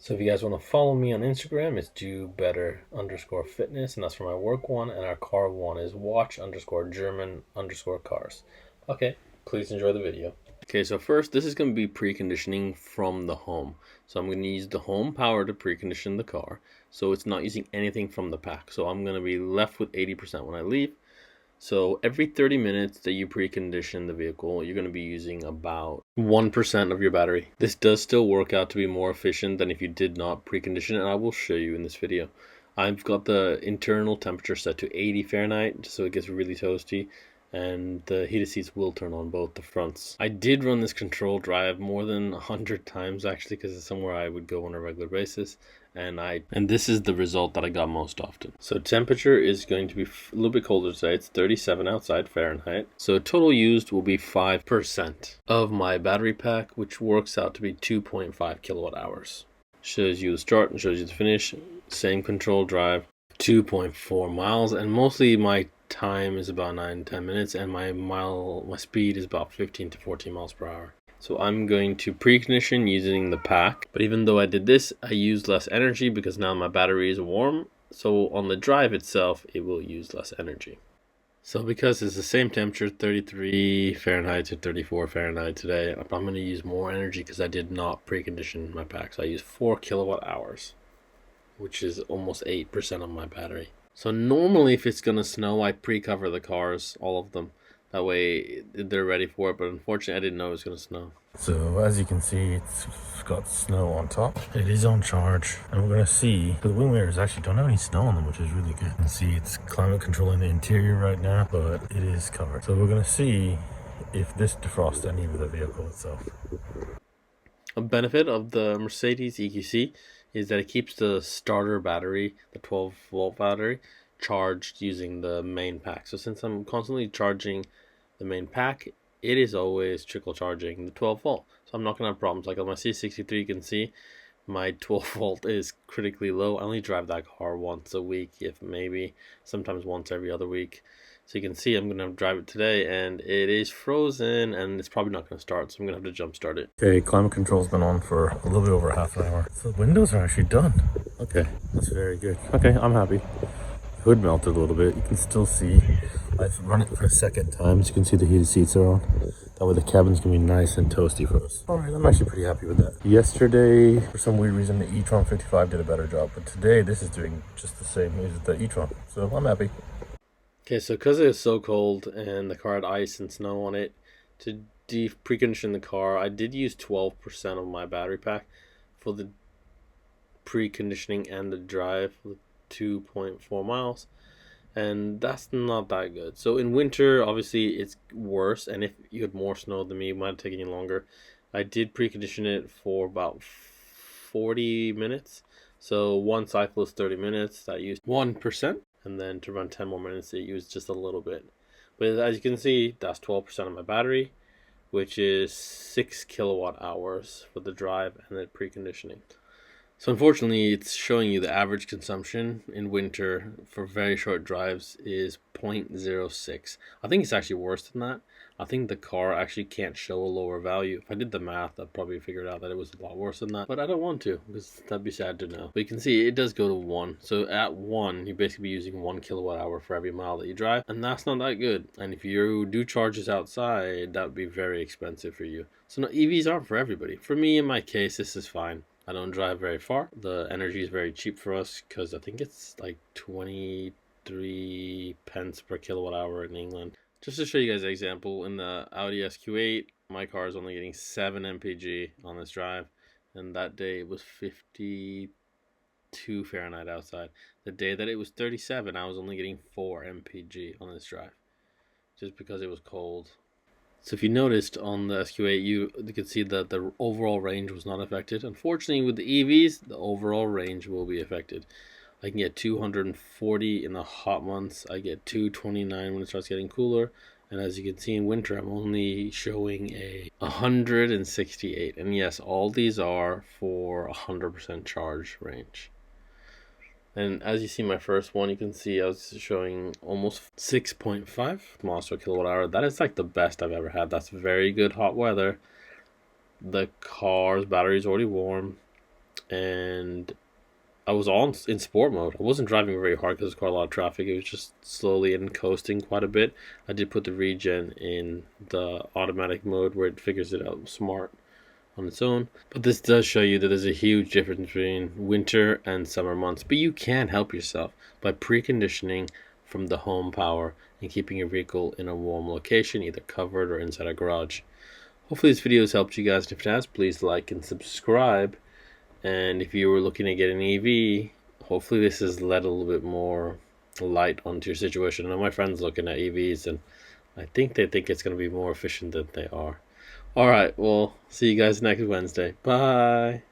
So if you guys want to follow me on Instagram, it's do better_fitness, and that's for my work one, and our car one is watch_German_cars. Okay, please enjoy the video. Okay, so first, this is going to be preconditioning from the home. So I'm going to use the home power to precondition the car. So it's not using anything from the pack. So I'm going to be left with 80% when I leave. So every 30 minutes that you precondition the vehicle, you're going to be using about 1% of your battery. This does still work out to be more efficient than if you did not precondition it, and I will show you in this video. I've got the internal temperature set to 80 Fahrenheit, so it gets really toasty, and the heated seats will turn on both the fronts. I did run this control drive more than 100 times actually, because it's somewhere I would go on a regular basis. And this is the result that I got most often. So temperature is going to be a little bit colder today. It's 37 outside Fahrenheit. So total used will be 5% of my battery pack, which works out to be 2.5 kilowatt hours. Shows you the start and shows you the finish. Same control drive, 2.4 miles, and mostly my time is about 9-10 minutes, and my speed is about 15 to 14 miles per hour. So I'm going to precondition using the pack, but even though I did this, I used less energy because now my battery is warm. So on the drive itself, it will use less energy. So because it's the same temperature, 33 Fahrenheit to 34 Fahrenheit today, I'm going to use more energy because I did not precondition my pack. So I used 4 kilowatt hours, which is almost 8% of my battery. So normally if it's going to snow, I pre-cover the cars, all of them. That way they're ready for it, but unfortunately I didn't know it was going to snow. So as you can see, it's got snow on top. It is on charge, and we're going to see, the wing mirrors actually don't have any snow on them, which is really good. You can see it's climate controlling the interior right now, but it is covered. So we're going to see if this defrosts any of the vehicle itself. A benefit of the Mercedes EQC is that it keeps the starter battery, the 12-volt battery, charged using the main pack. So since I'm constantly charging the main pack, it is always trickle charging the 12 volt. So I'm not going to have problems. Like on my C63, you can see my 12 volt is critically low. I only drive that car once a week, if maybe, sometimes once every other week. So you can see I'm going to drive it today, and it is frozen, and it's probably not going to start, so I'm going to have to jump start it. Okay, climate control's been on for a little bit over half an hour. So the windows are actually done. Okay, that's very good. Okay, I'm happy. Hood melted a little bit. You can still see. I've run it for a second time. As you can see, the heated seats are on. That way the cabin's gonna be nice and toasty for us. All right, I'm actually pretty happy with that. Yesterday, for some weird reason, the e-tron 55 did a better job, but today this is doing just the same as the e-tron, so I'm happy. Okay, so because it was so cold and the car had ice and snow on it, to precondition the car, I did use 12% of my battery pack for the preconditioning and the drive, 2.4 miles, and that's not that good. So in winter, obviously it's worse, and if you had more snow than me, it might have taken you longer. I did precondition it for about 40 minutes, so one cycle is 30 minutes. That used 1%, and then to run 10 more minutes it used just a little bit. But as you can see, that's 12% of my battery, which is 6 kilowatt hours for the drive and the preconditioning. So unfortunately, it's showing you the average consumption in winter for very short drives is 0.06. I think it's actually worse than that. I think the car actually can't show a lower value. If I did the math, I'd probably figured out that it was a lot worse than that. But I don't want to, because that'd be sad to know. But you can see it does go to 1. So at 1, you're basically using 1 kilowatt hour for every mile that you drive. And that's not that good. And if you do charges outside, that would be very expensive for you. So no, EVs aren't for everybody. For me, in my case, this is fine. I don't drive very far. The energy is very cheap for us because I think it's like 23 pence per kilowatt hour in England. Just to show you guys an example, in the Audi SQ8, my car is only getting 7 mpg on this drive, and that day it was 52 Fahrenheit outside. The day that it was 37, I was only getting 4 mpg on this drive, just because it was cold. So if you noticed on the SQ8, you could see that the overall range was not affected. Unfortunately, with the EVs, the overall range will be affected. I can get 240 in the hot months. I get 229 when it starts getting cooler. And as you can see in winter, I'm only showing a 168. And yes, all these are for 100% charge range. And as you see my first one, you can see I was showing almost 6.5 miles per kilowatt hour. That is like the best I've ever had. That's very good hot weather. The car's battery is already warm. and I was all in sport mode. I wasn't driving very hard because there's quite a lot of traffic. It was just slowly and coasting quite a bit. I did put the regen in the automatic mode where it figures it out smart on its own. But this does show you that there's a huge difference between winter and summer months. But you can help yourself by preconditioning from the home power and keeping your vehicle in a warm location, either covered or inside a garage. Hopefully this video has helped you guys. If it has, please like and subscribe. And if you were looking to get an EV, hopefully this has led a little bit more light onto your situation. I know my friends looking at EVs, and I think they think it's going to be more efficient than they are. Alright, well, see you guys next Wednesday. Bye!